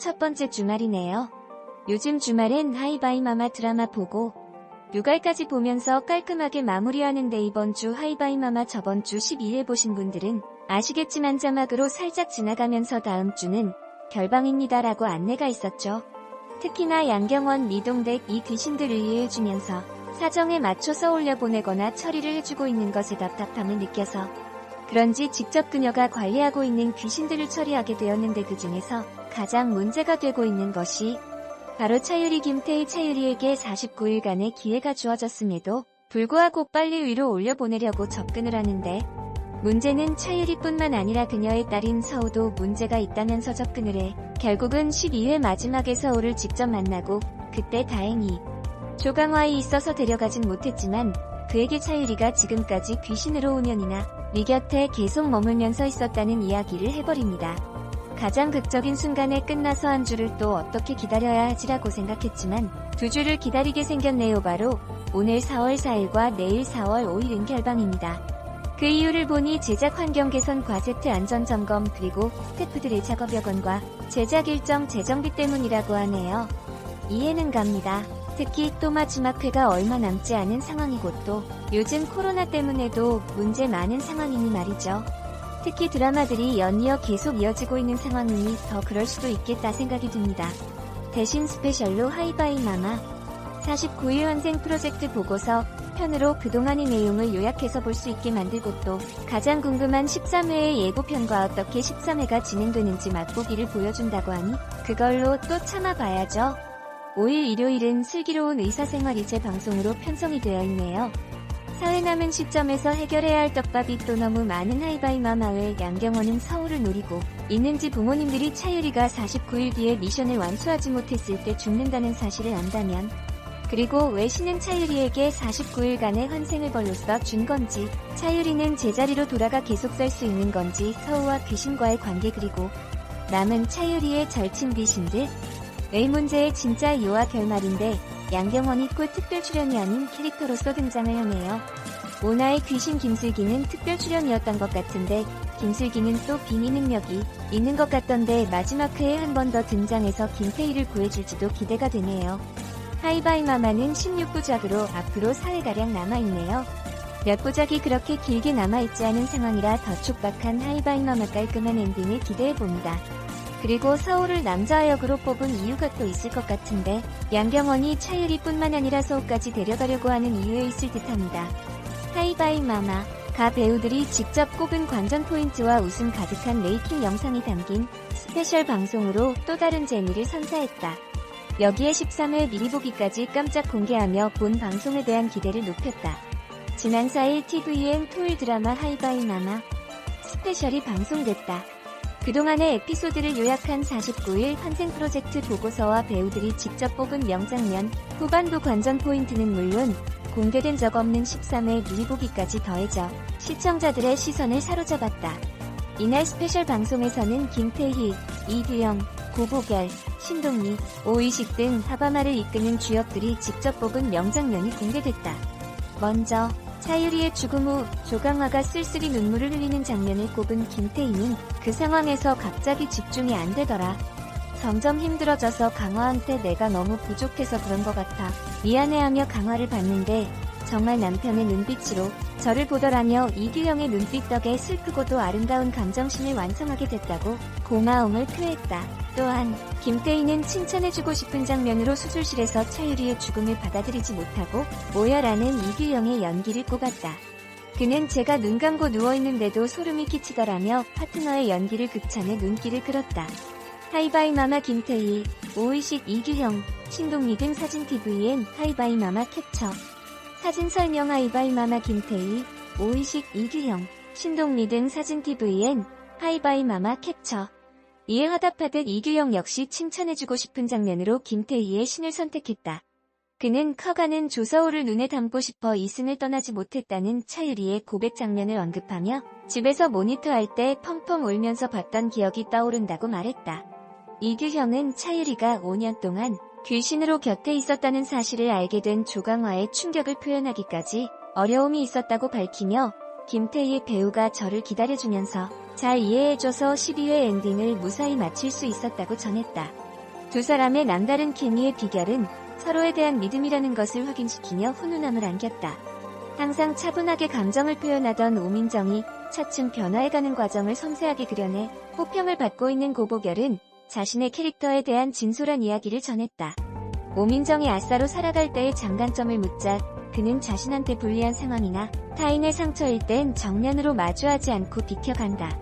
첫 번째 주말이네요. 요즘 주말엔 하이바이마마 드라마 보고 육아까지 보면서 깔끔하게 마무리하는데 이번 주 하이바이마마 저번 주 12회 보신 분들은 아시겠지만 자막으로 살짝 지나가면서 다음 주는 결방입니다 라고 안내가 있었죠. 특히나 양경원, 리동댁 이 귀신들을 이해해주면서 사정에 맞춰서 올려보내거나 처리를 해주고 있는 것에 답답함을 느껴서 그런지 직접 그녀가 관리하고 있는 귀신들을 처리하게 되었는데 그 중에서 가장 문제가 되고 있는 것이 바로 차유리 김태희 차유리에게 49일간의 기회가 주어졌음에도 불구하고 빨리 위로 올려보내려고 접근을 하는데 문제는 차유리뿐만 아니라 그녀의 딸인 서우도 문제가 있다면서 접근을 해 결국은 12회 마지막에 서우를 직접 만나고 그때 다행히 조강화에 있어서 데려가진 못했지만 그에게 차유리가 지금까지 귀신으로 5년이나 네 곁에 계속 머물면서 있었다는 이야기를 해버립니다. 가장 극적인 순간에 끝나서 한 주를 또 어떻게 기다려야 하지라고 생각했지만 두 주를 기다리게 생겼네요. 바로 오늘 4월 4일과 내일 4월 5일은 결방입니다. 그 이유를 보니 제작 환경 개선 과세트 안전점검 그리고 스태프들의 작업 여건과 제작 일정 재정비 때문이라고 하네요. 이해는 갑니다. 특히 또 마지막 회가 얼마 남지 않은 상황이고 또 요즘 코로나 때문에도 문제 많은 상황이니 말이죠. 특히 드라마들이 연이어 계속 이어지고 있는 상황이니 더 그럴 수도 있겠다 생각이 듭니다. 대신 스페셜로 하이바이마마 49일 환생 프로젝트 보고서 편으로 그동안의 내용을 요약해서 볼 수 있게 만들고 또 가장 궁금한 13회의 예고편과 어떻게 13회가 진행되는지 맛보기를 보여준다고 하니 그걸로 또 참아봐야죠. 5일 일요일은 슬기로운 의사생활이 재방송으로 편성이 되어 있네요. 사회 남은 시점에서 해결해야 할 떡밥이 또 너무 많은 하이바이마마 외 양경원은 서울을 노리고 있는지 부모님들이 차유리가 49일 뒤에 미션을 완수하지 못했을 때 죽는다는 사실을 안다면 그리고 왜 신은 차유리에게 49일간의 환생을 벌로써 준 건지 차유리는 제자리로 돌아가 계속 살 수 있는 건지 서우와 귀신과의 관계 그리고 남은 차유리의 절친 귀신들 의 문제의 진짜 요와 결말인데 양경원이 꿀 특별 출연이 아닌 캐릭터로서 등장을 하네요. 오나의 귀신 김슬기는 특별 출연이었던 것 같은데 김슬기는 또 비밀 능력이 있는 것 같던데 마지막 회에 한 번 더 등장해서 김태희를 구해줄지도 기대가 되네요. 하이바이마마는 16부작으로 앞으로 4회가량 남아있네요. 몇 부작이 그렇게 길게 남아있지 않은 상황이라 더 촉박한 하이바이마마 깔끔한 엔딩을 기대해봅니다. 그리고 서울을 남자 역으로 뽑은 이유가 또 있을 것 같은데 양경원이 차유리뿐만 아니라 서우까지 데려가려고 하는 이유에 있을 듯합니다. 하이바이마마 가 배우들이 직접 꼽은 관전 포인트와 웃음 가득한 메이킹 영상이 담긴 스페셜 방송으로 또 다른 재미를 선사했다. 여기에 13회 미리 보기까지 깜짝 공개하며 본 방송에 대한 기대를 높였다. 지난 4일 TVN 토요일 드라마 하이바이마마 스페셜이 방송됐다. 그동안의 에피소드를 요약한 49일 환생 프로젝트 보고서와 배우들이 직접 뽑은 명장면, 후반부 관전 포인트는 물론 공개된 적 없는 13회 미리 보기까지 더해져 시청자들의 시선을 사로잡았다. 이날 스페셜 방송에서는 김태희, 이규영, 고보결, 신동미, 오이식 등 하바마를 이끄는 주역들이 직접 뽑은 명장면이 공개됐다. 먼저 차유리의 죽음 후 조강화가 쓸쓸히 눈물을 흘리는 장면을 꼽은 김태희는 그 상황에서 갑자기 집중이 안 되더라. 점점 힘들어져서 강화한테 내가 너무 부족해서 그런 것 같아. 미안해하며 강화를 봤는데 정말 남편의 눈빛으로 저를 보더라며 이규영의 눈빛 덕에 슬프고도 아름다운 감정신을 완성하게 됐다고 고마움을 표했다. 또한 김태희는 칭찬해주고 싶은 장면으로 수술실에서 차유리의 죽음을 받아들이지 못하고 모여라는 이규영의 연기를 꼽았다. 그는 제가 눈 감고 누워있는데도 소름이 끼치더라며 파트너의 연기를 극찬해 눈길을 끌었다. 하이바이마마 김태희, 오의식 이규영, 신동미 등 사진 TVN 하이바이마마 캡처. 사진 설명 하이바이마마 김태희, 오의식 이규영, 신동미 등 사진 TVN 하이바이마마 캡처. 이에 화답하듯 이규영 역시 칭찬해주고 싶은 장면으로 김태희의 신을 선택했다. 그는 커가는 조서우를 눈에 담고 싶어 이승을 떠나지 못했다는 차유리의 고백 장면을 언급하며 집에서 모니터할 때 펑펑 울면서 봤던 기억이 떠오른다고 말했다. 이규형은 차유리가 5년 동안 귀신으로 곁에 있었다는 사실을 알게 된 조강화의 충격을 표현하기까지 어려움이 있었다고 밝히며 김태희의 배우가 저를 기다려주면서 잘 이해해줘서 12회 엔딩을 무사히 마칠 수 있었다고 전했다. 두 사람의 남다른 케미의 비결은 서로에 대한 믿음이라는 것을 확인시키며 훈훈함을 안겼다. 항상 차분하게 감정을 표현하던 오민정이 차츰 변화해가는 과정을 섬세하게 그려내 호평을 받고 있는 고보결은 자신의 캐릭터에 대한 진솔한 이야기를 전했다. 오민정이 아싸로 살아갈 때의 장단점을 묻자 그는 자신한테 불리한 상황이나 타인의 상처일 땐 정면으로 마주하지 않고 비켜간다.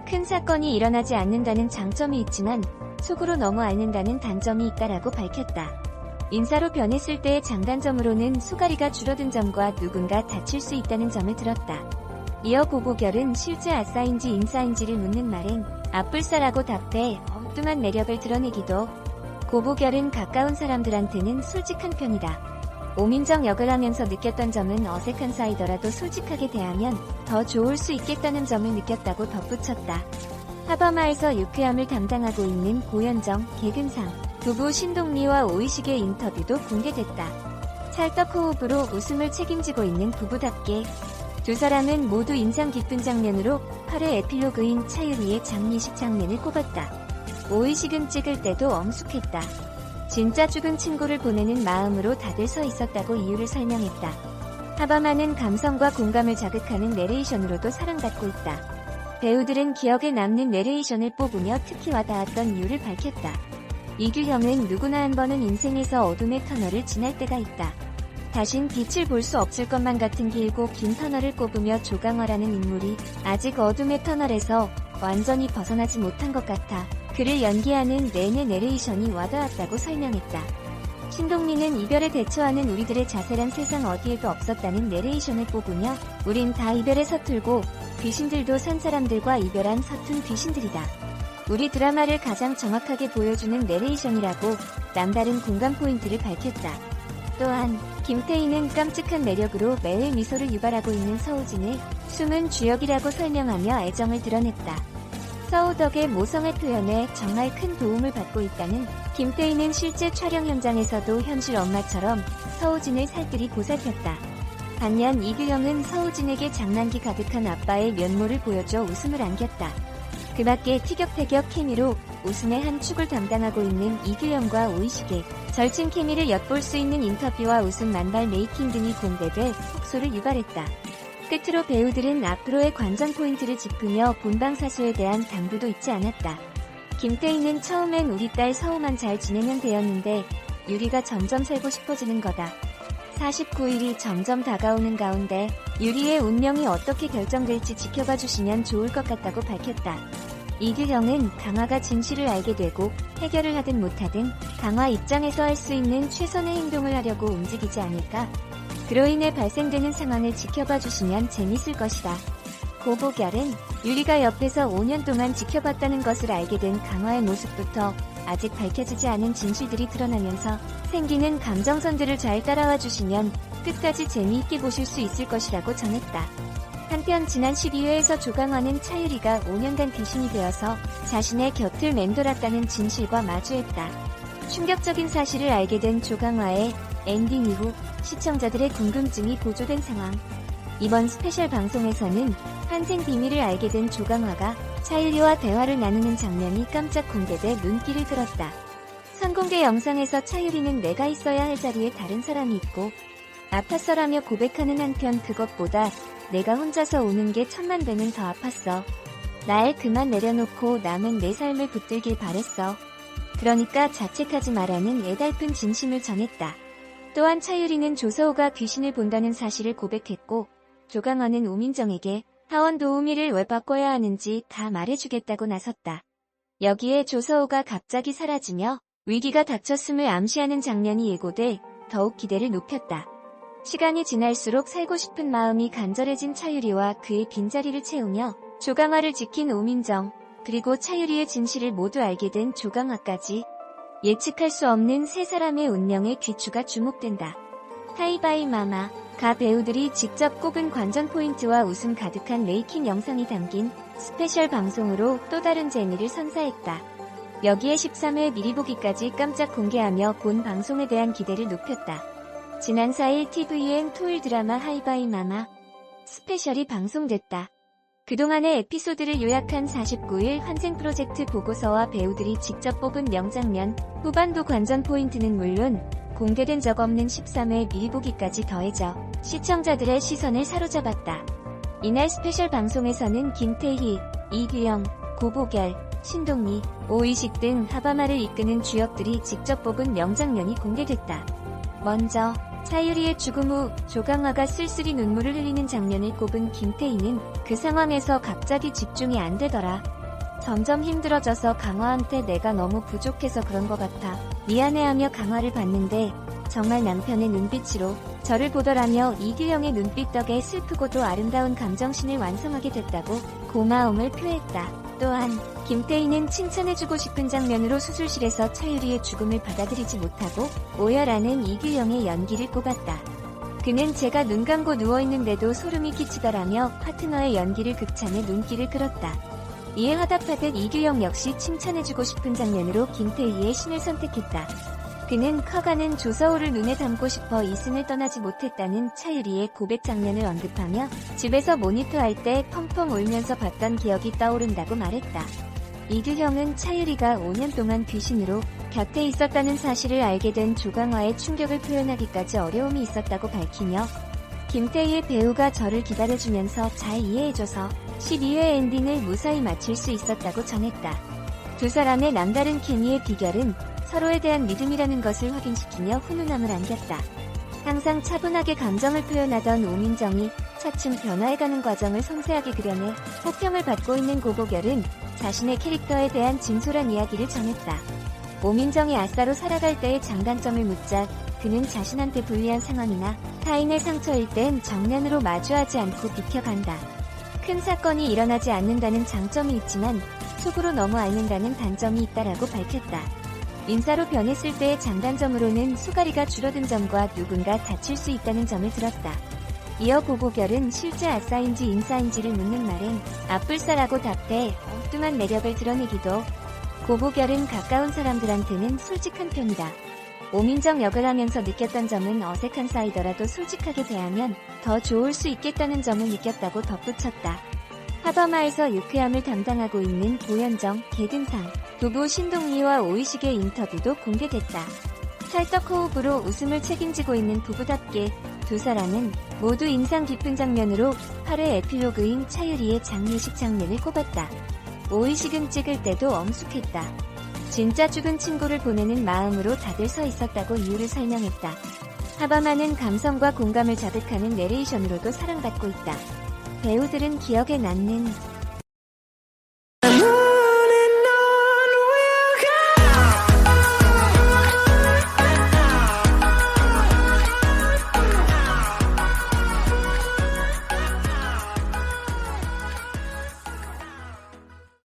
큰 사건이 일어나지 않는다는 장점이 있지만 속으로 너무 앓는다는 단점이 있다라고 밝혔다. 인사로 변했을 때의 장단점으로는 수가리가 줄어든 점과 누군가 다칠 수 있다는 점을 들었다. 이어 고보결은 실제 아싸인지 인싸인지를 묻는 말엔 앞불사라고 답해 엉뚱한 매력을 드러내기도. 고보결은 가까운 사람들한테는 솔직한 편이다. 오민정 역을 하면서 느꼈던 점은 어색한 사이더라도 솔직하게 대하면 더 좋을 수 있겠다는 점을 느꼈다고 덧붙였다. 하버마에서 유쾌함을 담당하고 있는 고현정, 개근상, 부부 신동리와 오이식의 인터뷰도 공개됐다. 찰떡 호흡으로 웃음을 책임지고 있는 부부답게 두 사람은 모두 인상 깊은 장면으로 8회 에필로그인 차유리의 장례식 장면을 꼽았다. 오이식은 찍을 때도 엄숙했다. 진짜 죽은 친구를 보내는 마음으로 다들 서 있었다고 이유를 설명했다. 하버마는 감성과 공감을 자극하는 내레이션으로도 사랑받고 있다. 배우들은 기억에 남는 내레이션을 뽑으며 특히 와닿았던 이유를 밝혔다. 이규형은 누구나 한 번은 인생에서 어둠의 터널을 지날 때가 있다. 다신 빛을 볼 수 없을 것만 같은 길고 긴 터널을 꼽으며 조강화라는 인물이 아직 어둠의 터널에서 완전히 벗어나지 못한 것 같아 그를 연기하는 내내 내레이션이 와닿았다고 설명했다. 신동리는 이별에 대처하는 우리들의 자세란 세상 어디에도 없었다는 내레이션을 뽑으며 우린 다 이별에 서툴고 귀신들도 산 사람들과 이별한 서툰 귀신들이다. 우리 드라마를 가장 정확하게 보여주는 내레이션이라고 남다른 공감 포인트를 밝혔다. 또한 김태희는 깜찍한 매력으로 매일 미소를 유발하고 있는 서우진을 숨은 주역이라고 설명하며 애정을 드러냈다. 서우 덕의 모성애 표현에 정말 큰 도움을 받고 있다는 김태희는 실제 촬영 현장에서도 현실 엄마처럼 서우진을 살뜰히 보살폈다. 반면 이규형은 서우진에게 장난기 가득한 아빠의 면모를 보여줘 웃음을 안겼다. 그 밖에 티격태격 케미로 웃음의 한 축을 담당하고 있는 이규형과 오이식의 절친 케미를 엿볼 수 있는 인터뷰와 웃음 만발 메이킹 등이 공개돼 혹소를 유발했다. 끝으로 배우들은 앞으로의 관전 포인트를 짚으며 본방사수에 대한 당부도 잊지 않았다. 김태희는 처음엔 우리 딸 서우만 잘 지내면 되었는데 유리가 점점 살고 싶어지는 거다. 49일이 점점 다가오는 가운데 유리의 운명이 어떻게 결정될지 지켜봐 주시면 좋을 것 같다고 밝혔다. 이규형은 강화가 진실을 알게 되고 해결을 하든 못하든 강화 입장에서 할 수 있는 최선의 행동을 하려고 움직이지 않을까? 그로 인해 발생되는 상황을 지켜봐 주시면 재밌을 것이다. 고보결은 유리가 옆에서 5년 동안 지켜봤다는 것을 알게 된 강화의 모습부터 아직 밝혀지지 않은 진실들이 드러나면서 생기는 감정선들을 잘 따라와 주시면 끝까지 재미있게 보실 수 있을 것이라고 전했다. 한편 지난 12회에서 조강화는 차유리가 5년간 귀신이 되어서 자신의 곁을 맴돌았다는 진실과 마주했다. 충격적인 사실을 알게 된 조강화의 엔딩 이후 시청자들의 궁금증이 고조된 상황. 이번 스페셜 방송에서는 환생 비밀을 알게 된 조강화가 차유리와 대화를 나누는 장면이 깜짝 공개돼 눈길을 끌었다. 선공개 영상에서 차유리는 내가 있어야 할 자리에 다른 사람이 있고 아팠어라며 고백하는 한편 그것보다 내가 혼자서 우는 게 천만 배는 더 아팠어. 날 그만 내려놓고 남은 내 삶을 붙들길 바랬어. 그러니까 자책하지 마라는 애달픈 진심을 전했다. 또한 차유리는 조서우가 귀신을 본다는 사실을 고백했고 조강화는 오민정에게 하원 도우미를 왜 바꿔야 하는지 다 말해주겠다고 나섰다. 여기에 조서우가 갑자기 사라지며 위기가 닥쳤음을 암시하는 장면이 예고돼 더욱 기대를 높였다. 시간이 지날수록 살고 싶은 마음이 간절해진 차유리와 그의 빈자리를 채우며 조강화를 지킨 오민정, 그리고 차유리의 진실을 모두 알게 된 조강화까지 예측할 수 없는 세 사람의 운명의 귀추가 주목된다. 하이바이 마마, 가 배우들이 직접 꼽은 관전 포인트와 웃음 가득한 메이킹 영상이 담긴 스페셜 방송으로 또 다른 재미를 선사했다. 여기에 13회 미리 보기까지 깜짝 공개하며 본 방송에 대한 기대를 높였다. 지난 4일 TVN 토요일 드라마 하이바이 마마 스페셜이 방송됐다. 그동안의 에피소드를 요약한 49일 환생 프로젝트 보고서와 배우들이 직접 뽑은 명장면, 후반부 관전 포인트는 물론 공개된 적 없는 13회 미리 보기까지 더해져 시청자들의 시선을 사로잡았다. 이날 스페셜 방송에서는 김태희, 이규영, 고보결, 신동희, 오이식 등 하바마를 이끄는 주역들이 직접 뽑은 명장면이 공개됐다. 먼저 차유리의 죽음 후 조강화가 쓸쓸히 눈물을 흘리는 장면을 꼽은 김태희는 그 상황에서 갑자기 집중이 안 되더라. 점점 힘들어져서 강화한테 내가 너무 부족해서 그런 것 같아. 미안해하며 강화를 봤는데 정말 남편의 눈빛으로 저를 보더라며 이규영의 눈빛 덕에 슬프고도 아름다운 감정신을 완성하게 됐다고 고마움을 표했다. 또한 김태희는 칭찬해주고 싶은 장면으로 수술실에서 차유리의 죽음을 받아들이지 못하고 오열하는 이규영의 연기를 꼽았다. 그는 제가 눈 감고 누워있는데도 소름이 끼치더라며 파트너의 연기를 극찬해 눈길을 끌었다. 이에 화답하듯 이규영 역시 칭찬해주고 싶은 장면으로 김태희의 신을 선택했다. 그는 커가는 조서울을 눈에 담고 싶어 이승을 떠나지 못했다는 차유리의 고백 장면을 언급하며 집에서 모니터할 때 펑펑 울면서 봤던 기억이 떠오른다고 말했다. 이규형은 차유리가 5년 동안 귀신으로 곁에 있었다는 사실을 알게 된 조강화의 충격을 표현하기까지 어려움이 있었다고 밝히며 김태희의 배우가 저를 기다려주면서 잘 이해해줘서 12회 엔딩을 무사히 마칠 수 있었다고 전했다. 두 사람의 남다른 케미의 비결은 서로에 대한 믿음이라는 것을 확인시키며 훈훈함을 안겼다. 항상 차분하게 감정을 표현하던 오민정이 차츰 변화해가는 과정을 섬세하게 그려내 호평을 받고 있는 고보결은 자신의 캐릭터에 대한 진솔한 이야기를 전했다. 오민정이 아싸로 살아갈 때의 장단점을 묻자 그는 자신한테 불리한 상황이나 타인의 상처일 땐 정면으로 마주하지 않고 비켜간다. 큰 사건이 일어나지 않는다는 장점이 있지만 속으로 너무 앓는다는 단점이 있다라고 밝혔다. 인사로 변했을 때의 장단점으로는 수가리가 줄어든 점과 누군가 다칠 수 있다는 점을 들었다. 이어 고보결은 실제 아싸인지 인싸인지를 묻는 말엔 아뿔싸라고 답해 엉뚱한 매력을 드러내기도. 고보결은 가까운 사람들한테는 솔직한 편이다. 오민정 역을 하면서 느꼈던 점은 어색한 사이더라도 솔직하게 대하면 더 좋을 수 있겠다는 점을 느꼈다고 덧붙였다. 하버마에서 유쾌함을 담당하고 있는 고현정, 개근상, 부부 신동희와 오이식의 인터뷰도 공개됐다. 찰떡 호흡으로 웃음을 책임지고 있는 부부답게 두 사람은 모두 인상 깊은 장면으로 8회 에필로그인 차유리의 장례식 장면을 꼽았다. 오이식은 찍을 때도 엄숙했다. 진짜 죽은 친구를 보내는 마음으로 다들 서 있었다고 이유를 설명했다. 하바마는 감성과 공감을 자극하는 내레이션으로도 사랑받고 있다. 배우들은 기억에 남는